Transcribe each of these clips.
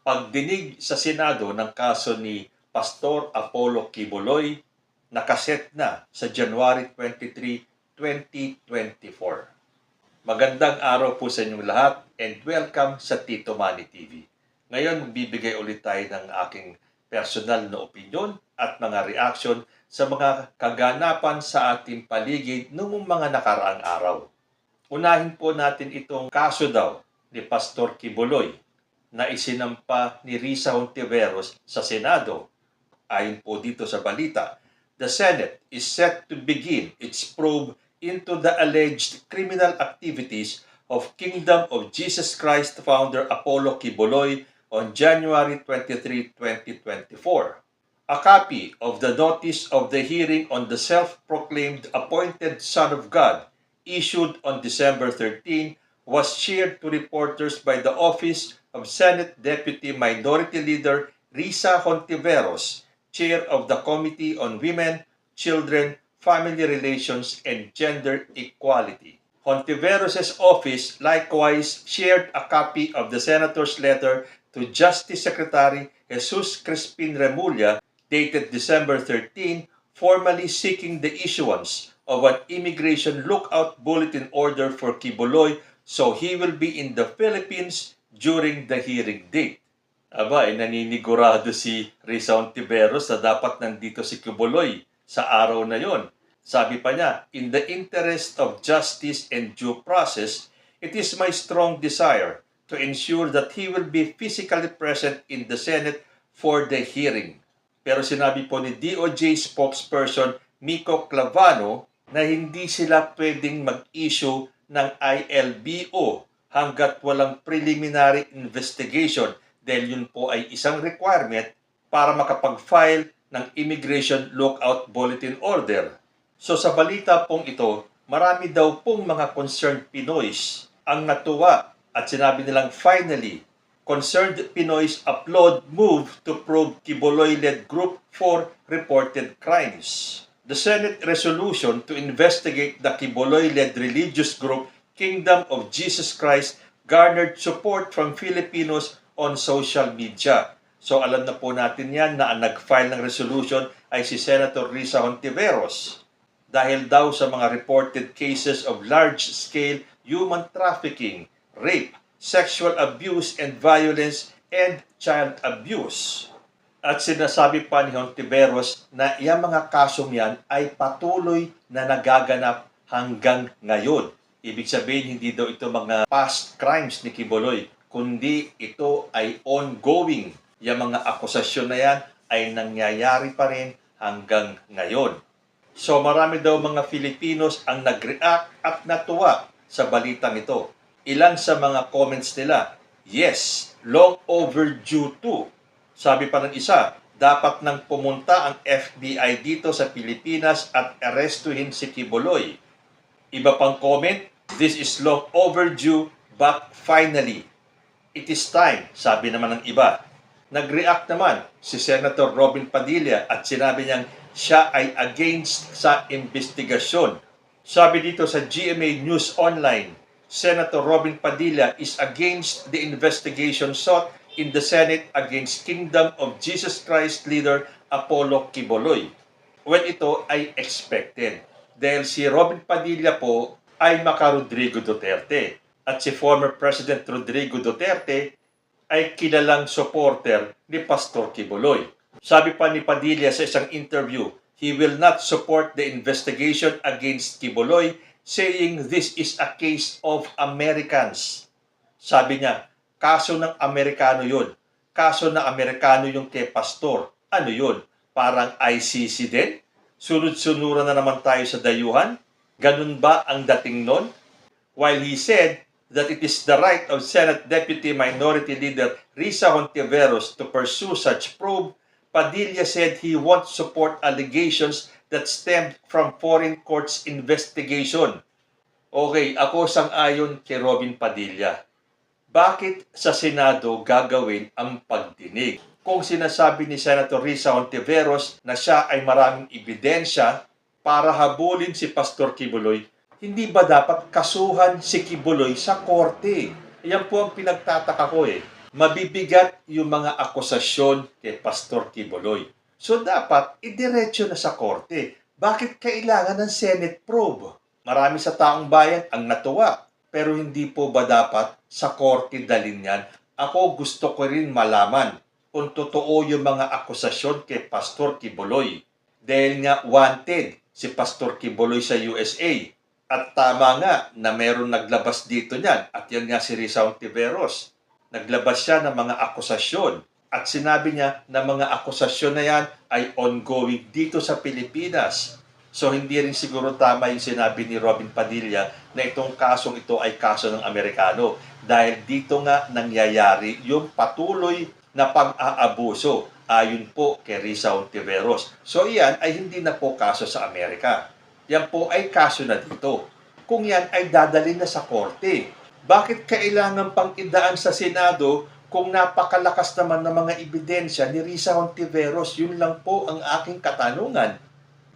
Pagdinig sa Senado ng kaso ni Pastor Apollo Kibuloy, nakaset na sa January 23, 2024. Magandang araw po sa inyong lahat and welcome sa Tito Manny TV. Ngayon, magbibigay ulit tayo ng aking personal na opinion at mga reaction sa mga kaganapan sa ating paligid noong mga nakaraang araw. Unahin po natin itong kaso daw ni Pastor Kibuloy na isinampa ni Risa Hontiveros sa Senado. Ayon po dito sa balita, the Senate is set to begin its probe into the alleged criminal activities of Kingdom of Jesus Christ founder Apollo Kibuloy on January 23, 2024. A copy of the notice of the hearing on the self-proclaimed appointed Son of God issued on December 13 was shared to reporters by the Office of Senate Deputy Minority Leader Risa Hontiveros, Chair of the Committee on Women, Children, Family Relations, and Gender Equality. Hontiveros' office likewise shared a copy of the Senator's letter to Justice Secretary Jesus Crispin Remulla dated December 13, formally seeking the issuance of an immigration lookout bulletin order for Kibuloy so he will be in the Philippines during the hearing date. Aba, naninigurado si Risa Hontiveros na dapat nandito si Kibuloy sa araw na yon. Sabi pa niya, in the interest of justice and due process, it is my strong desire to ensure that he will be physically present in the Senate for the hearing. Pero sinabi po ni DOJ spokesperson Miko Clavano na hindi sila pwedeng mag-issue ng ILBO hanggat walang preliminary investigation dahil yun po ay isang requirement para makapag-file ng Immigration Lookout Bulletin Order. So sa balita pong ito, marami daw pong mga concerned Pinoys ang natuwa at sinabi nilang finally, concerned Pinoys applaud move to probe Kibuloy-led group for reported crimes. The Senate resolution to investigate the Kibuloy-led religious group Kingdom of Jesus Christ garnered support from Filipinos on social media. So alam na po natin yan na ang nag-file ng resolution ay si Senator Risa Hontiveros dahil daw sa mga reported cases of large-scale human trafficking, rape, sexual abuse and violence, and child abuse. At sinasabi pa ni Hontiveros na yung mga kasong yan ay patuloy na nagaganap hanggang ngayon. Ibig sabihin, hindi daw ito mga past crimes ni Kibuloy, kundi ito ay ongoing. Yung mga akusasyon na yan ay nangyayari pa rin hanggang ngayon. So marami daw mga Filipinos ang nag-react at natuwa sa balitang ito. Ilan sa mga comments nila, yes, long overdue too. Sabi pa ng isa, dapat nang pumunta ang FBI dito sa Pilipinas at arestuhin si Kibuloy. Iba pang comment, this is long overdue but finally, it is time, sabi naman ng iba. Nag-react naman si Senator Robin Padilla at sinabi niyang siya ay against sa investigasyon. Sabi dito sa GMA News Online, Senator Robin Padilla is against the investigation sought in the Senate against Kingdom of Jesus Christ leader Apollo Kibuloy. Well, ito ay expected dahil si Robin Padilla po ay maka-Rodrigo Duterte at si former President Rodrigo Duterte ay kilalang supporter ni Pastor Kibuloy. Sabi pa ni Padilla sa isang interview, he will not support the investigation against Kibuloy, saying this is a case of Americans. Sabi niya, kaso ng Amerikano yun. Kaso ng Amerikano yung kay Pastor. Ano yun? Parang ICC din? Sunod-sunuran na naman tayo sa dayuhan? Ganun ba ang dating nun? While he said that it is the right of Senate Deputy Minority Leader Risa Hontiveros to pursue such probe, Padilla said he won't support allegations that stemmed from foreign courts' investigation. Okay, ako sang-ayon kay Robin Padilla. Bakit sa Senado gagawin ang pagdinig? Kung sinasabi ni Senator Risa Hontiveros na siya ay maraming ebidensya para habulin si Pastor Kibuloy, hindi ba dapat kasuhan si Kibuloy sa korte? Yan po ang pinagtataka ko eh. mabibigat yung mga akusasyon kay Pastor Quiboloy. So dapat idiretso na sa korte. Bakit kailangan ng Senate probe? Marami sa taong bayan ang natuwa. Pero hindi po ba dapat sa korte dalhin yan? Ako gusto ko rin malaman kung totoo yung mga akusasyon kay Pastor Quiboloy. Dahil nga wanted si Pastor Quiboloy sa USA. At tama nga na meron naglabas dito niyan. At yan nga si Risa Hontiveros. Naglabas siya ng mga akusasyon. At sinabi niya na mga akusasyon na yan ay ongoing dito sa Pilipinas. So hindi rin siguro tama yung sinabi ni Robin Padilla na itong kasong ito ay kaso ng Amerikano. Dahil dito nga nangyayari yung patuloy na pag-aabuso ayon po kay Risa Hontiveros. So iyan ay hindi na po kaso sa Amerika. Yan po ay kaso na dito. Kung yan ay dadalhin na sa korte, bakit kailangan pang idaan sa Senado kung napakalakas naman ng mga ebidensya ni Risa Hontiveros? Yun lang po ang aking katanungan.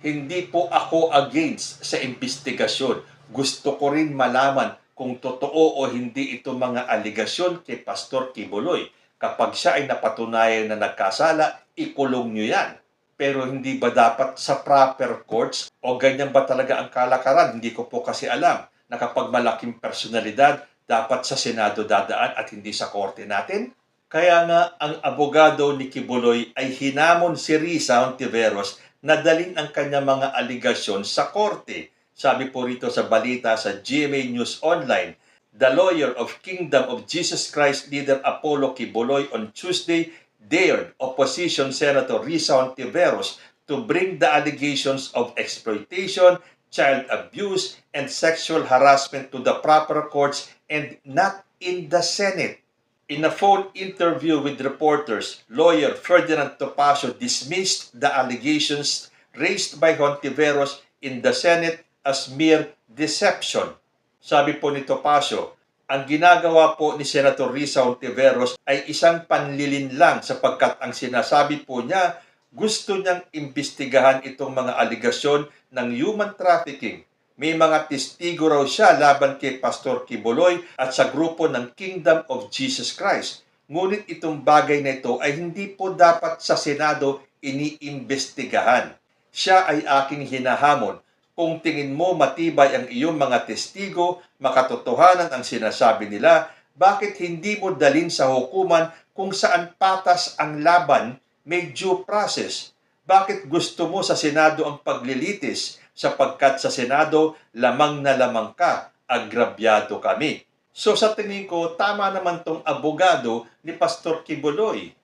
Hindi po ako against sa investigasyon. Gusto ko rin malaman kung totoo o hindi ito mga aligasyon kay Pastor Quiboloy. Kapag siya ay napatunayan na nagkasala, ikulong nyo yan. Pero hindi ba dapat sa proper courts o ganyan ba talaga ang kalakaran? Hindi ko po kasi alam na kapag malaking personalidad, dapat sa Senado dadaan at hindi sa korte natin. Kaya nga ang abogado ni Quiboloy ay hinamon si Risa Hontiveros na dalhin ang kanyang mga aligasyon sa korte. Sabi po rito sa balita sa GMA News Online, the lawyer of Kingdom of Jesus Christ leader Apollo Quiboloy on Tuesday dared opposition Senator Risa Hontiveros to bring the allegations of exploitation, child abuse, and sexual harassment to the proper courts and not in the Senate. In a phone interview with reporters, lawyer Ferdinand Topacio dismissed the allegations raised by Hontiveros in the Senate as mere deception. Sabi po ni Topacio, ang ginagawa po ni Senator Risa Hontiveros ay isang panlilinlang sapagkat ang sinasabi po niya, gusto niyang imbestigahan itong mga aligasyon ng human trafficking. May mga testigo raw siya laban kay Pastor Quiboloy at sa grupo ng Kingdom of Jesus Christ. Ngunit itong bagay na ito ay hindi po dapat sa Senado iniimbestigahan. Siya ay aking hinahamon. Kung tingin mo matibay ang iyong mga testigo, makatotohanan ang sinasabi nila, bakit hindi mo dalhin sa hukuman kung saan patas ang laban, may due process? Bakit gusto mo sa Senado ang paglilitis? Sapagkat sa Senado, lamang na lamang ka, agrabyado kami. So sa tingin ko, tama naman tong abogado ni Pastor Quiboloy.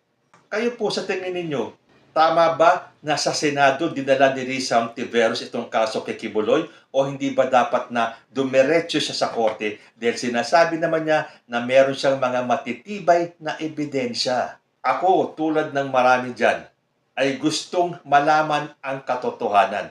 Kayo po sa tingin ninyo, tama ba na sa Senado dinala ni Risa Hontiveros itong kaso kay Quiboloy o hindi ba dapat na dumiretso siya sa korte dahil sinasabi naman niya na meron siyang mga matitibay na ebidensya. Ako, tulad ng marami dyan, ay gustong malaman ang katotohanan.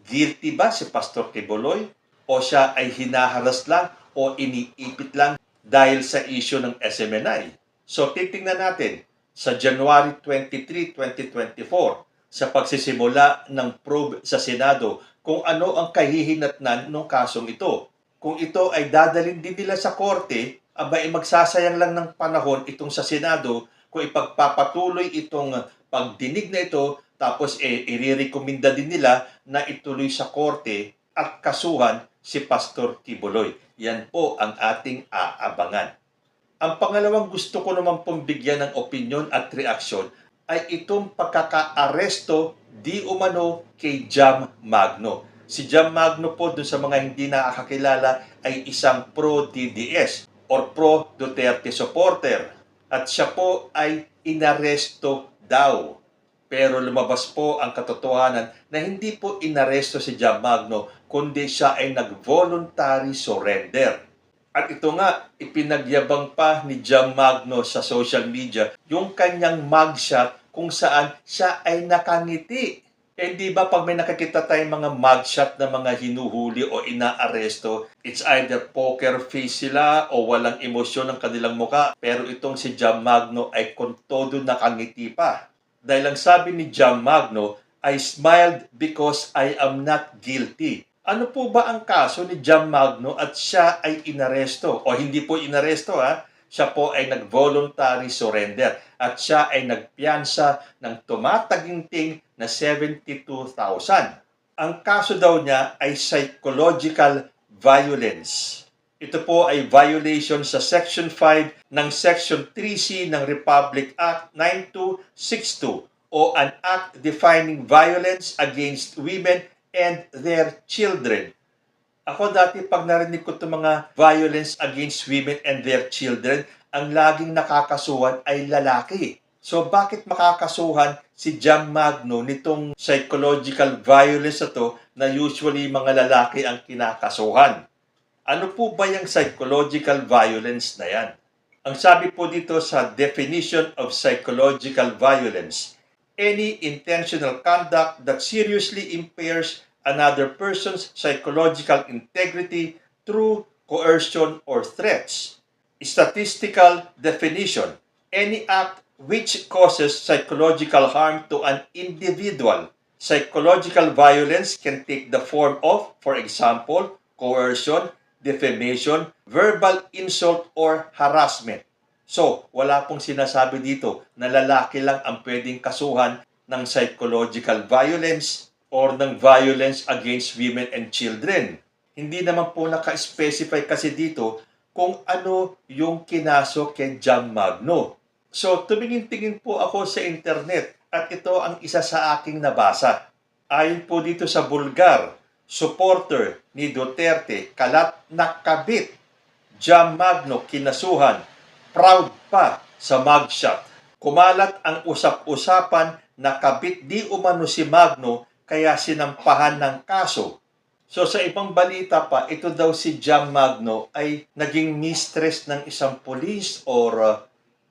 Guilty ba si Pastor Quiboloy o siya ay hinaharas lang o iniipit lang dahil sa issue ng SMNI? So titingnan natin sa January 23, 2024 sa pagsisimula ng probe sa Senado kung ano ang kahihinatnan ng kasong ito. Kung ito ay dadalhin din nila sa korte, abay magsasayang lang ng panahon itong sa Senado kung ipagpapatuloy itong pagdinig na ito tapos irerekomenda din nila na ituloy sa korte at kasuhan si Pastor Quiboloy. Yan po ang ating aabangan. Ang pangalawang gusto ko naman pong bigyan ng opinyon at reaksyon ay itong pagkaka-aresto di umano kay Jam Magno. Si Jam Magno po dun sa mga hindi nakakakilala ay isang pro-DDS or pro-Duterte supporter. At siya po ay inaresto daw. Pero lumabas po ang katotohanan na hindi po inaresto si Jam Magno, kundi siya ay nag-voluntary surrender. At ito nga, ipinagyabang pa ni Jam Magno sa social media yung kanyang mugshot kung saan siya ay nakangiti. Eh di ba pag may nakakita tayong mga mugshot na mga hinuhuli o inaaresto, it's either poker face sila o walang emosyon ang kanilang muka. Pero itong si Jam Magno ay kung todo nakangiti pa. Dahil ang sabi ni Jam Magno, I smiled because I am not guilty. Ano po ba ang kaso ni Jam Magno at siya ay inaresto? O hindi po inaresto ha? Siya po ay nag-voluntary surrender at siya ay nagpiyansa ng tumataginting na 72,000. Ang kaso daw niya ay psychological violence. Ito po ay violation sa Section 5 ng Section 3C ng Republic Act 9262 o an act defining violence against women and their children. Ako dati pag narinig ko itong mga violence against women and their children, ang laging nakakasuhan ay lalaki. So bakit makakasuhan si Jam Magno nitong psychological violence na to na usually mga lalaki ang kinakasuhan? Ano po ba yung psychological violence na yan? Ang sabi po dito sa definition of psychological violence, any intentional conduct that seriously impairs another person's psychological integrity through coercion or threats. Statistical definition, any act which causes psychological harm to an individual. Psychological violence can take the form of, for example, coercion, defamation, verbal insult, or harassment. So, wala pong sinasabi dito na lalaki lang ang pwedeng kasuhan ng psychological violence or ng violence against women and children. Hindi naman po naka-specify kasi dito kung ano yung kinaso kay Jam Magno. So, tumingin-tingin po ako sa internet at ito ang isa sa aking nabasa. Ayon po dito sa Bulgar, supporter ni Duterte, kalat na kabit. Jam Magno kinasuhan, proud pa sa mugshot. Kumalat ang usap-usapan na kabit di umano si Magno kaya sinampahan ng kaso. So sa ibang balita pa, ito daw si Jam Magno ay naging mistress ng isang police or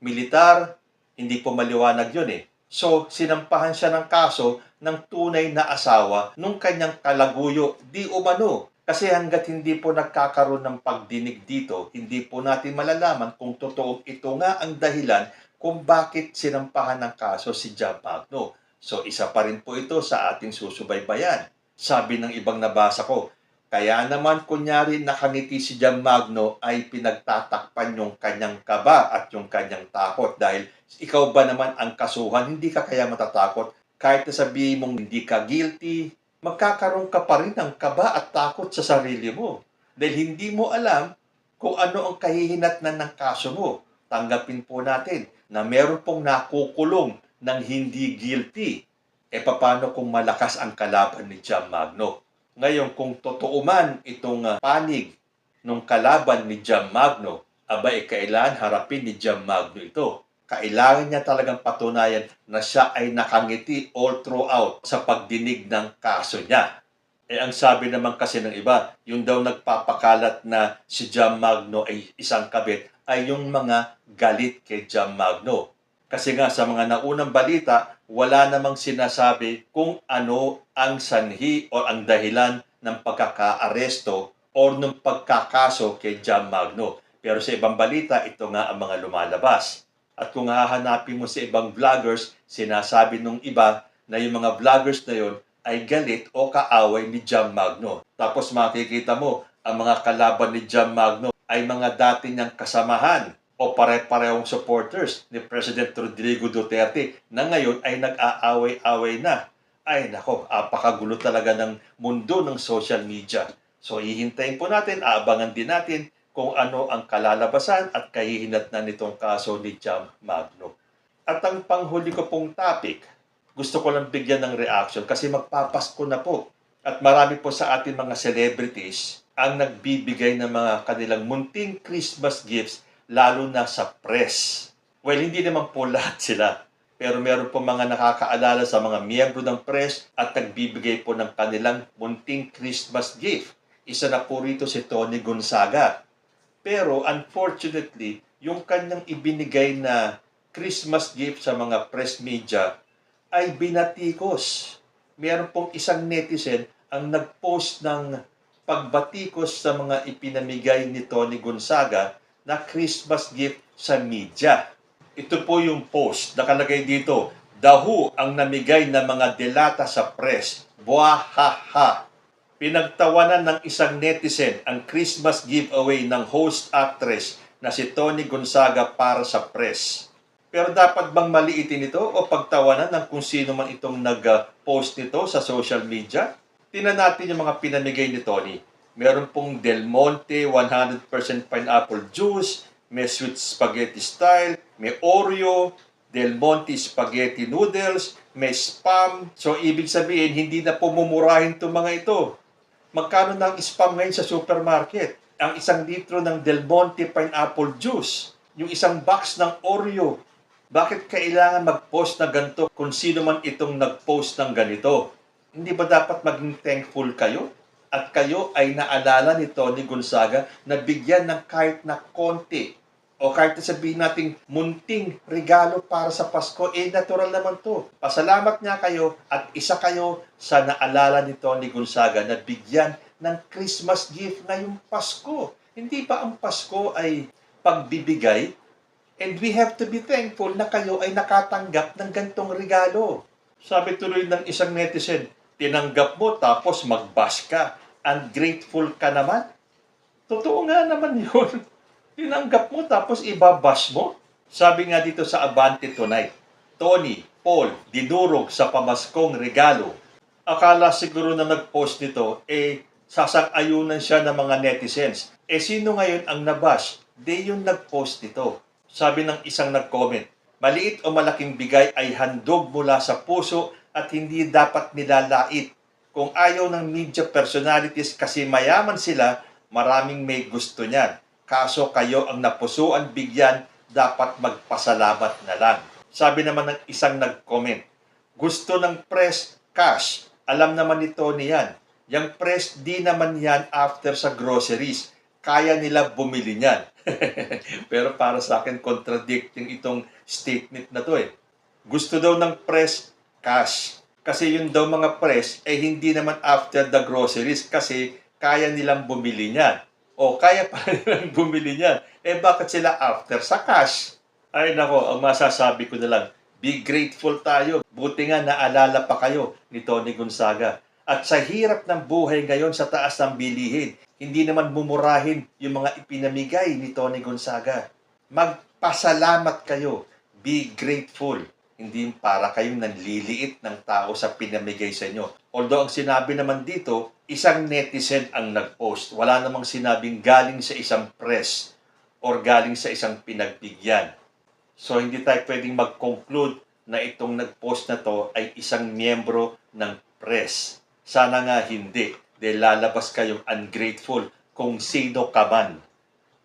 militar. Hindi po maliwanag yun eh. So sinampahan siya ng kaso ng tunay na asawa nung kanyang kalaguyo di umano. Kasi hanggat hindi po nagkakaroon ng pagdinig dito, hindi po natin malalaman kung totoo ito nga ang dahilan kung bakit sinampahan ng kaso si Jam Magno. So isa pa rin po ito sa ating susubaybayan. Sabi ng ibang nabasa ko, kaya naman kunyari nakangiti si Jam Magno ay pinagtatakpan yung kanyang kaba at yung kanyang takot dahil ikaw ba naman ang kasuhan, hindi ka kaya matatakot kahit na sabihin mong hindi ka guilty, magkakaroon ka pa rin ng kaba at takot sa sarili mo dahil hindi mo alam kung ano ang kahihinatnan ng kaso mo. Tanggapin po natin na meron pong nakukulong ng hindi guilty. E paano kung malakas ang kalaban ni Jam Magno? Ngayon, kung totoo man itong panig ng kalaban ni Jam Magno, abay kailangan harapin ni Jam Magno ito. Kailangan niya talagang patunayan na siya ay nakangiti all throughout sa pagdinig ng kaso niya. Eh ang sabi naman kasi ng iba, yung daw nagpapakalat na si Jam Magno ay isang kabit ay yung mga galit kay Jam Magno. Kasi nga sa mga naunang balita, wala namang sinasabi kung ano ang sanhi o ang dahilan ng pagkakaaresto o ng pagkakaso kay Jam Magno. Pero sa ibang balita, ito nga ang mga lumalabas. At kung hahanapin mo sa ibang vloggers, sinasabi nung iba na yung mga vloggers na yon ay galit o kaaway ni Jam Magno. Tapos makikita mo, ang mga kalaban ni Jam Magno ay mga dati niyang kasamahan o pare-parehong supporters ni President Rodrigo Duterte na ngayon ay nag-aaway-away na. Ay nako, apakagulo talaga ng mundo ng social media. So hihintayin po natin, aabangan din natin kung ano ang kalalabasan at kahihinatnan nitong kaso ni Jam Magno. At ang panghuli ko pong topic, gusto ko lang bigyan ng reaction kasi magpapasko na po. At marami po sa ating mga celebrities ang nagbibigay ng mga kanilang munting Christmas gifts lalo na sa press. Well, hindi naman po lahat sila. Pero meron po mga nakakaalala sa mga miyembro ng press at nagbibigay po ng kanilang munting Christmas gift. Isa na po rito si Tony Gonzaga. Pero unfortunately, yung kanyang ibinigay na Christmas gift sa mga press media ay binatikos. Meron pong isang netizen ang nagpost ng pagbatikos sa mga ipinamigay ni Tony Gonzaga na Christmas gift sa media. Ito po yung post. Nakalagay dito, The Who ang namigay ng mga delata sa press. Buahaha. Pinagtawanan ng isang netizen ang Christmas giveaway ng host actress na si Tony Gonzaga para sa press. Pero dapat bang maliitin ito o pagtawanan ng kung sino man itong nag-post nito sa social media? Tingnan natin yung mga pinamigay ni Tony. Meron pong Del Monte 100% pineapple juice, may sweet spaghetti style, may Oreo, Del Monte spaghetti noodles, may Spam. So, ibig sabihin, hindi na pumumurahin itong mga ito. Magkano na ang Spam ngayon sa supermarket? Ang 1 litro ng Del Monte pineapple juice, yung isang box ng Oreo. Bakit kailangan mag-post na ganito kung sino man itong nag-post ng ganito? Hindi ba dapat maging thankful kayo? At kayo ay naalala ni Tony Gonzaga na bigyan ng kahit na konti o kahit na sabihin nating munting regalo para sa Pasko, natural naman to. Pasalamat nga kayo at isa kayo sa naalala ni Tony Gonzaga na bigyan ng Christmas gift ngayong Pasko. Hindi ba ang Pasko ay pagbibigay? And we have to be thankful na kayo ay nakatanggap ng gantong regalo. Sabi tuloy ng isang netizen, tinanggap mo tapos mag-bash ka. Ungrateful ka naman. Totoo nga naman yun. Tinanggap mo tapos ibabash mo. Sabi nga dito sa Abante Tonight, Tony, Paul, dinurog sa pamaskong regalo. Akala siguro na nag-post nito, sasang-ayunan siya ng mga netizens. Sino ngayon ang nabash? Di yung nag-post nito. Sabi ng isang nag-comment, maliit o malaking bigay ay handog mula sa puso at hindi dapat nilalait. Kung ayaw ng media personalities kasi mayaman sila, maraming may gusto niyan. Kaso kayo ang napusuan bigyan, dapat magpasalamat na lang. Sabi naman ng isang nag-comment, gusto ng press, cash. Alam naman ni Tony yan. Yang press, di naman yan after sa groceries. Kaya nila bumili niyan. Pero para sa akin, contradicting itong statement na to Gusto daw ng press, cash. Kasi yun daw mga press, hindi naman after the groceries kasi kaya nilang bumili niyan. O kaya pa nilang bumili niyan. Bakit sila after sa cash? Ay nako, ang masasabi ko na lang, be grateful tayo. Buti nga naalala pa kayo ni Tony Gonzaga. At sa hirap ng buhay ngayon sa taas ng bilihin, hindi naman mumurahin yung mga ipinamigay ni Tony Gonzaga. Magpasalamat kayo. Be grateful. Hindi para kayong nanliliit ng tao sa pinamigay sa inyo. Although ang sinabi naman dito, isang netizen ang nag-post. Wala namang sinabing galing sa isang press or galing sa isang pinagbigyan. So hindi tayo pwedeng mag-conclude na itong nag-post na to ay isang miyembro ng press. Sana nga hindi. Dahil lalabas kayong ungrateful kung sino ka man.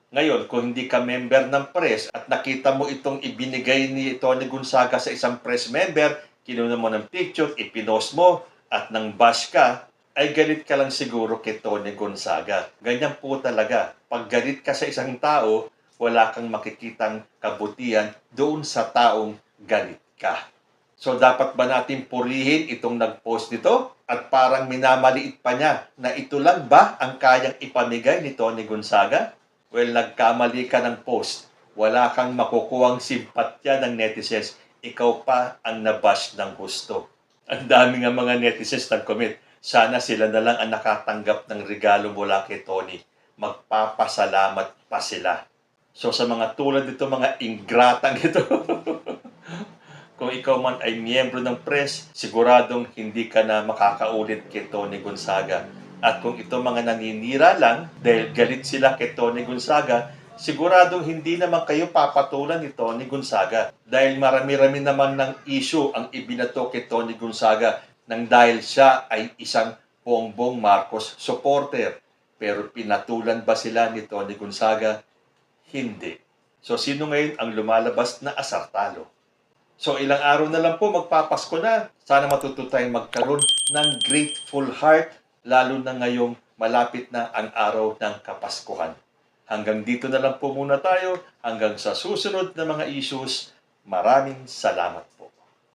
Ngayon, kung hindi ka member ng press at nakita mo itong ibinigay ni Tony Gonzaga sa isang press member, kinuna mo ng picture, ipinost mo, at nang bash ka, ay galit ka lang siguro kay Tony Gonzaga. Ganyan po talaga. Pag galit ka sa isang tao, wala kang makikitang kabutihan doon sa taong galit ka. So dapat ba natin purihin itong nag-post nito? At parang minamaliit pa niya na ito lang ba ang kayang ipamigay ni Tony Gonzaga? Well, nagkamali ka ng post. Wala kang makukuhang simpatya ng netizens. Ikaw pa ang nabash ng gusto. Ang dami nga mga netizens nag-comment. Sana sila na lang ang nakatanggap ng regalo mula kay Tony. Magpapasalamat pa sila. So sa mga tulad dito, mga ingratang ito, kung ikaw man ay miyembro ng press, siguradong hindi ka na makakaulit kay Tony Gonzaga. At kung ito mga naninira lang, dahil galit sila kay Tony Gonzaga, siguradong hindi naman kayo papatulan ni Tony Gonzaga. Dahil marami-rami naman ng issue ang ibinato kay Tony Gonzaga nang dahil siya ay isang Bongbong Marcos supporter. Pero pinatulan ba sila ni Tony Gonzaga? Hindi. So sino ngayon ang lumalabas na asartalo? So ilang araw na lang po magpapasko na. Sana matuto tayong magkaroon ng grateful heart, lalo na ngayong malapit na ang araw ng Kapaskuhan. Hanggang dito na lang po muna tayo. Hanggang sa susunod na mga issues. Maraming salamat po.